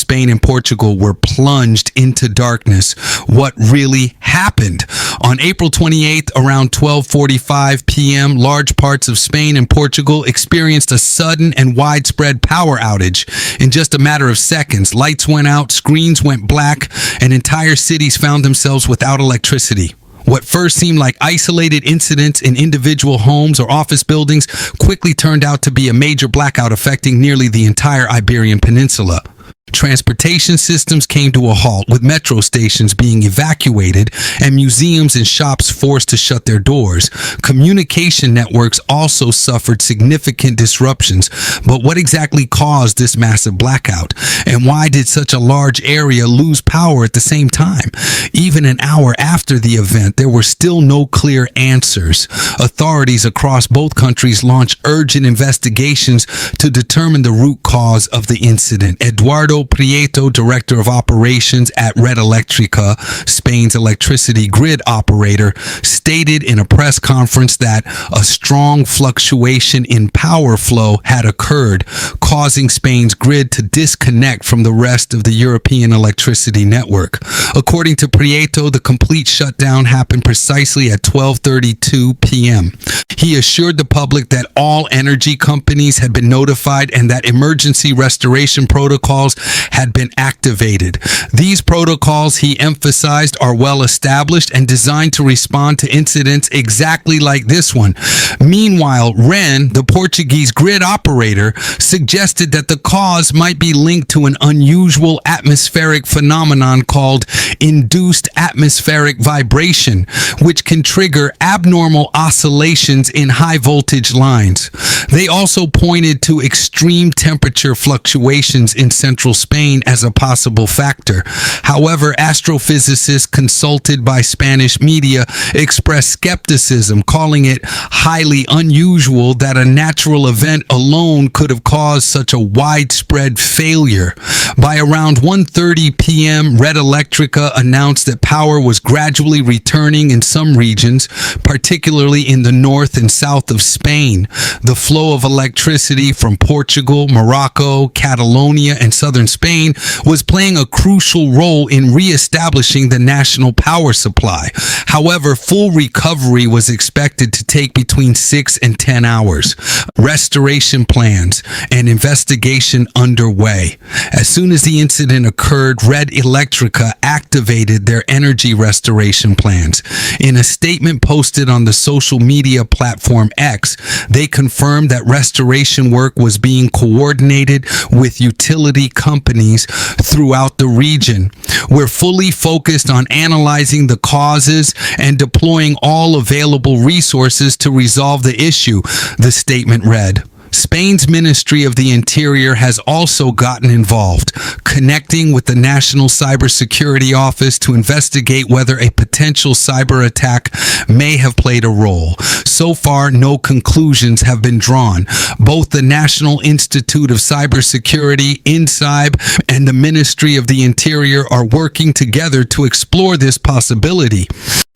Spain and Portugal were plunged into darkness. What really happened? On April 28th, around 12:45 p.m., large parts of Spain and Portugal experienced a sudden and widespread power outage. In just a matter of seconds, lights went out, screens went black, and entire cities found themselves without electricity. What first seemed like isolated incidents in individual homes or office buildings quickly turned out to be a major blackout affecting nearly the entire Iberian Peninsula. Transportation systems came to a halt, with metro stations being evacuated and museums and shops forced to shut their doors. Communication networks also suffered significant disruptions. But what exactly caused this massive blackout? And why did such a large area lose power at the same time? Even an hour after the event, there were still no clear answers. Authorities across both countries launched urgent investigations to determine the root cause of the incident. Eduardo Prieto, director of operations at Red Electrica, Spain's electricity grid operator, stated in a press conference that a strong fluctuation in power flow had occurred, causing Spain's grid to disconnect from the rest of the European electricity network. According to Prieto, the complete shutdown happened precisely at 12:32 p.m. He assured the public that all energy companies had been notified and that emergency restoration protocols had been activated. These protocols, he emphasized, are well established and designed to respond to incidents exactly like this one. Meanwhile, REN, the Portuguese grid operator, suggested that the cause might be linked to an unusual atmospheric phenomenon called induced atmospheric vibration, which can trigger abnormal oscillations in high voltage lines. They also pointed to extreme temperature fluctuations in central Spain as a possible factor. However, astrophysicists consulted by Spanish media expressed skepticism, calling it highly unusual that a natural event alone could have caused such a widespread failure. By around 1:30 p.m., Red Electrica announced that power was gradually returning in some regions, particularly in the north and south of Spain. The flow of electricity from Portugal, Morocco, Catalonia, and southern Spain was playing a crucial role in re-establishing the national power supply. However, full recovery was expected to take between 6 and 10 hours. Restoration plans and investigation underway. As soon as the incident occurred, Red Electrica activated their energy restoration plans. In a statement posted on the social media platform X, they confirmed that restoration work was being coordinated with utility companies throughout the region. We're fully focused on analyzing the causes and deploying all available resources to resolve the issue, the statement read. Spain's Ministry of the Interior has also gotten involved, connecting with the National Cybersecurity Office to investigate whether a potential cyber attack may have played a role. So far, no conclusions have been drawn. Both the National Institute of Cybersecurity, INCYB, and the Ministry of the Interior are working together to explore this possibility.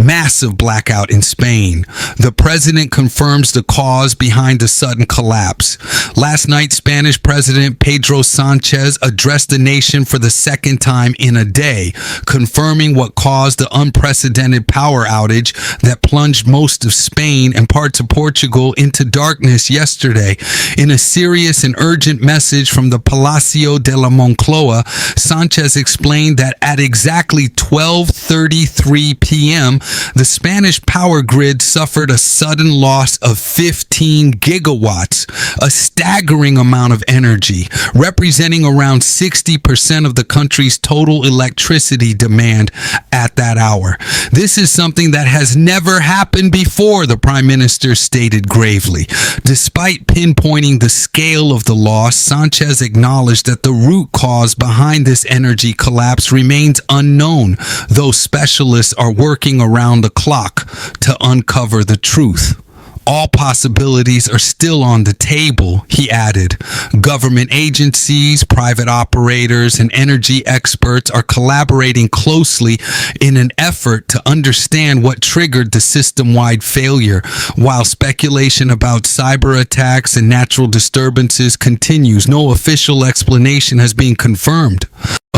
Massive blackout in Spain. The president confirms the cause behind the sudden collapse. Last night, Spanish President Pedro Sánchez addressed the nation for the second time in a day, confirming what caused the unprecedented power outage that plunged most of Spain and parts of Portugal into darkness yesterday. In a serious and urgent message from the Palacio de la Moncloa, Sánchez explained that at exactly 12:33 p.m., the Spanish power grid suffered a sudden loss of 15 gigawatts, a staggering amount of energy, representing around 60% of the country's total electricity demand at that hour. This is something that has never happened before, the Prime Minister stated gravely. Despite pinpointing the scale of the loss, Sánchez acknowledged that the root cause behind this energy collapse remains unknown, though specialists are working around the clock to uncover the truth. All possibilities are still on the table, he added. Government agencies, private operators, and energy experts are collaborating closely in an effort to understand what triggered the system-wide failure, while speculation about cyber attacks and natural disturbances continues. No official explanation has been confirmed.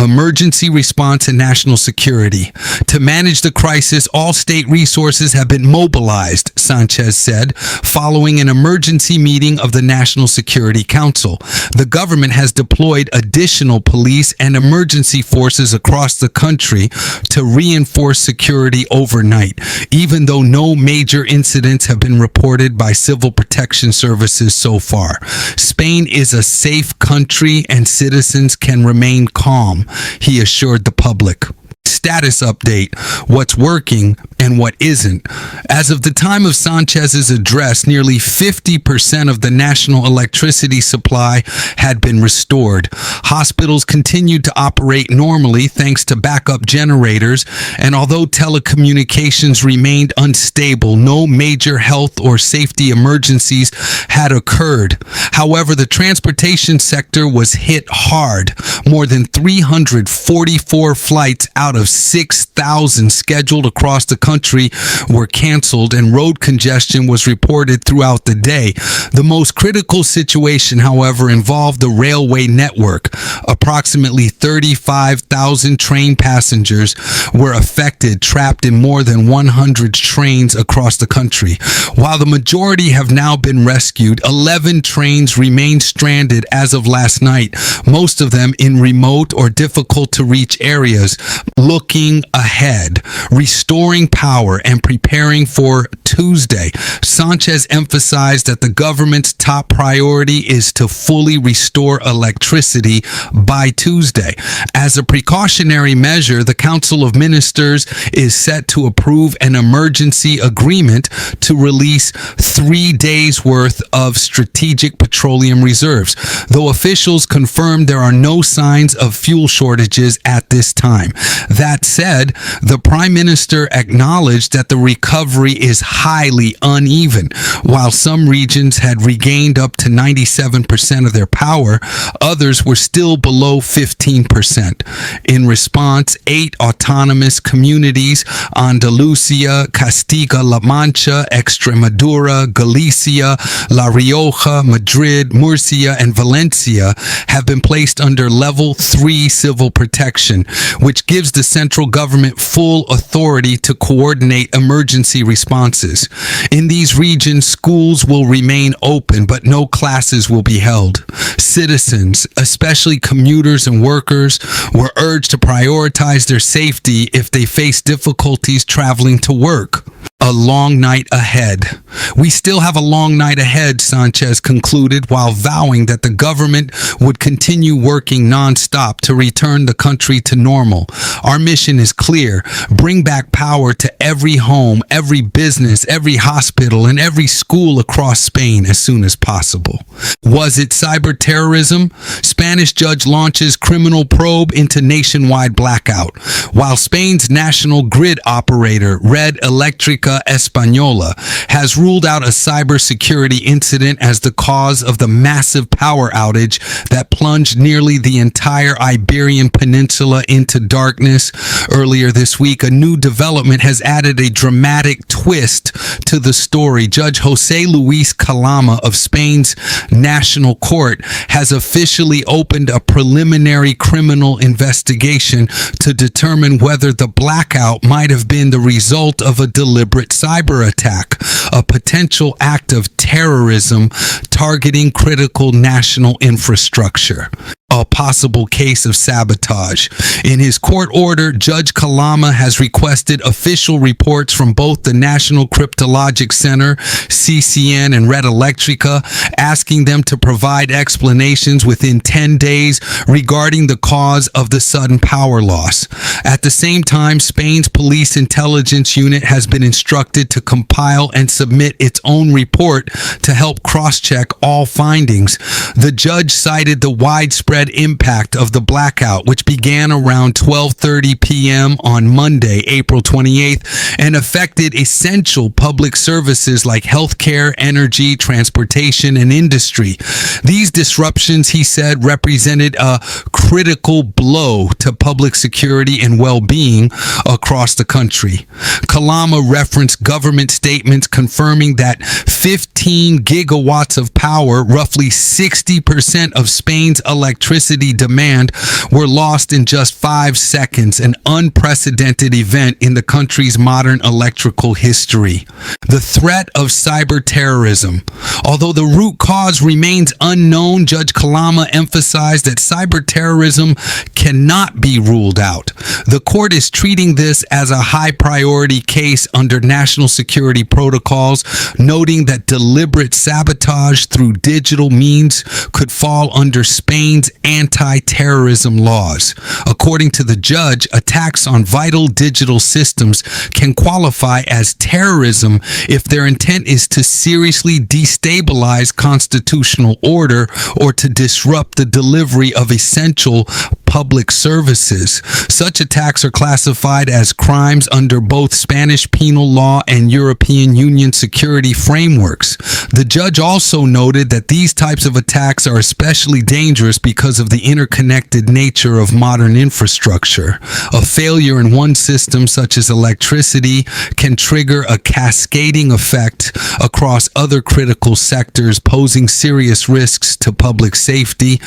emergency response and national security. To manage the crisis, all state resources have been mobilized, Sánchez said, following an emergency meeting of the National Security Council. The government has deployed additional police and emergency forces across the country to reinforce security overnight, even though no major incidents have been reported by civil protection services so far. Spain is a safe country and citizens can remain calm, he assured the public. Status update, what's working and what isn't. As of the time of Sánchez's address, nearly 50% of the national electricity supply had been restored. Hospitals continued to operate normally thanks to backup generators, and although telecommunications remained unstable, no major health or safety emergencies had occurred. However, the transportation sector was hit hard. More than 344 flights out of 6,000 scheduled across the country were canceled, and road congestion was reported throughout the day. The most critical situation, however, involved the railway network. Approximately 35,000 train passengers were affected, trapped in more than 100 trains across the country. While the majority have now been rescued, 11 trains remain stranded as of last night, most of them in remote or difficult to reach areas. Looking ahead, restoring power and preparing for Tuesday, Sánchez emphasized that the government's top priority is to fully restore electricity by Tuesday. As a precautionary measure, the Council of Ministers is set to approve an emergency agreement to release 3 days' worth of strategic petroleum reserves, though officials confirmed there are no signs of fuel shortages at this time. That said, the Prime Minister acknowledged that the recovery is highly uneven. While some regions had regained up to 97% of their power, others were still below 15%. In response, 8 autonomous communities, Andalusia, Castilla-La Mancha, Extremadura, Galicia, La Rioja, Madrid, Murcia, and Valencia, have been placed under Level 3 civil protection, which gives the central government full authority to coordinate emergency responses. In these regions, schools will remain open, but no classes will be held. Citizens, especially commuters and workers, were urged to prioritize their safety if they face difficulties traveling to work. A long night ahead. We still have a long night ahead, Sánchez concluded, while vowing that the government would continue working non-stop to return the country to normal. Our mission is clear. Bring back power to every home, every business, every hospital, and every school across Spain as soon as possible. Was it cyberterrorism? Spanish judge launches criminal probe into nationwide blackout. While Spain's national grid operator, Red Eléctrica Española, has ruled out a cybersecurity incident as the cause of the massive power outage that plunged nearly the entire Iberian Peninsula into darkness earlier this week. A new development has added a dramatic twist to the story. Judge José Luis Calama of Spain's National Court has officially opened a preliminary criminal investigation to determine whether the blackout might have been the result of a deliberate cyber attack, a potential act of terrorism targeting critical national infrastructure. A possible case of sabotage. In his court order, Judge Calama has requested official reports from both the National Cryptologic Center, CCN, and Red Eléctrica, asking them to provide explanations within 10 days regarding the cause of the sudden power loss. At the same time, Spain's police intelligence unit has been instructed to compile and submit its own report to help cross-check all findings. The judge cited the widespread impact of the blackout, which began around 12:30 p.m. on Monday, April 28th, and affected essential public services like healthcare, energy, transportation, and industry. These disruptions, he said, represented a critical blow to public security and well-being across the country. Calama referenced government statements confirming that 15 gigawatts of power, roughly 60% of Spain's electricity, electricity demand were lost in just 5 seconds, an unprecedented event in the country's modern electrical history. The threat of cyberterrorism. Although the root cause remains unknown, Judge Kalama emphasized that cyberterrorism cannot be ruled out. The court is treating this as a high priority case under national security protocols, noting that deliberate sabotage through digital means could fall under Spain's anti-terrorism laws. According to the judge, attacks on vital digital systems can qualify as terrorism if their intent is to seriously destabilize constitutional order or to disrupt the delivery of essential public services. Such attacks are classified as crimes under both Spanish penal law and European Union security frameworks. The judge also noted that these types of attacks are especially dangerous because of the interconnected nature of modern infrastructure. A failure in one system, such as electricity, can trigger a cascading effect across other critical sectors, posing serious risks to public safety.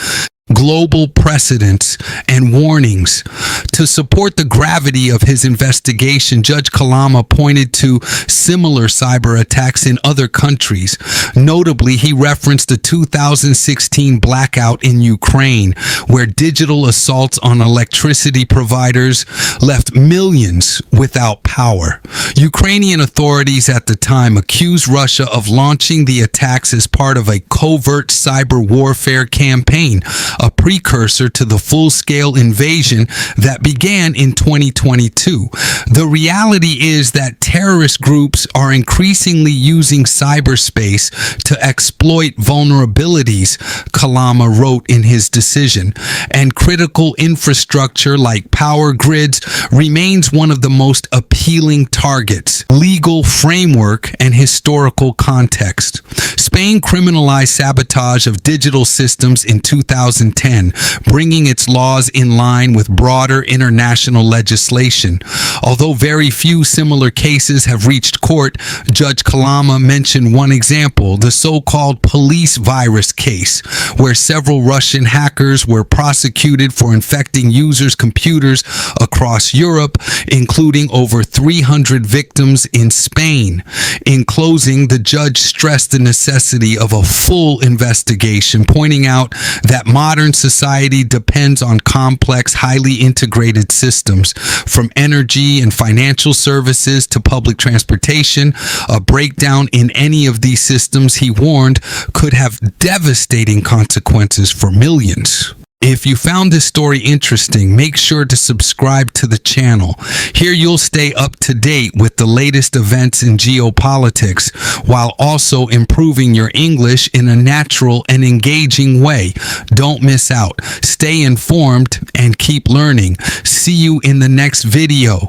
Global precedents and warnings. To support the gravity of his investigation, Judge Kalama pointed to similar cyber attacks in other countries. Notably, he referenced the 2016 blackout in Ukraine, where digital assaults on electricity providers left millions without power. Ukrainian authorities at the time accused Russia of launching the attacks as part of a covert cyber warfare campaign, a precursor to the full-scale invasion that began in 2022. The reality is that terrorist groups are increasingly using cyberspace to exploit vulnerabilities, Kalama wrote in his decision, and critical infrastructure like power grids remains one of the most appealing targets. Legal framework and historical context. Spain criminalized sabotage of digital systems in 2010, bringing its laws in line with broader international legislation. Although very few similar cases have reached court, Judge Kalama mentioned one example, the so-called police virus case, where several Russian hackers were prosecuted for infecting users' computers across Europe, including over 300 victims in Spain. In closing, the judge stressed the necessity of a full investigation, pointing out that modern society depends on complex, highly integrated systems, from energy and financial services to public transportation. A breakdown in any of these systems, he warned, could have devastating consequences for millions. If you found this story interesting, make sure to subscribe to the channel. Here you'll stay up to date with the latest events in geopolitics, while also improving your English in a natural and engaging way. Don't miss out. Stay informed and keep learning. See you in the next video.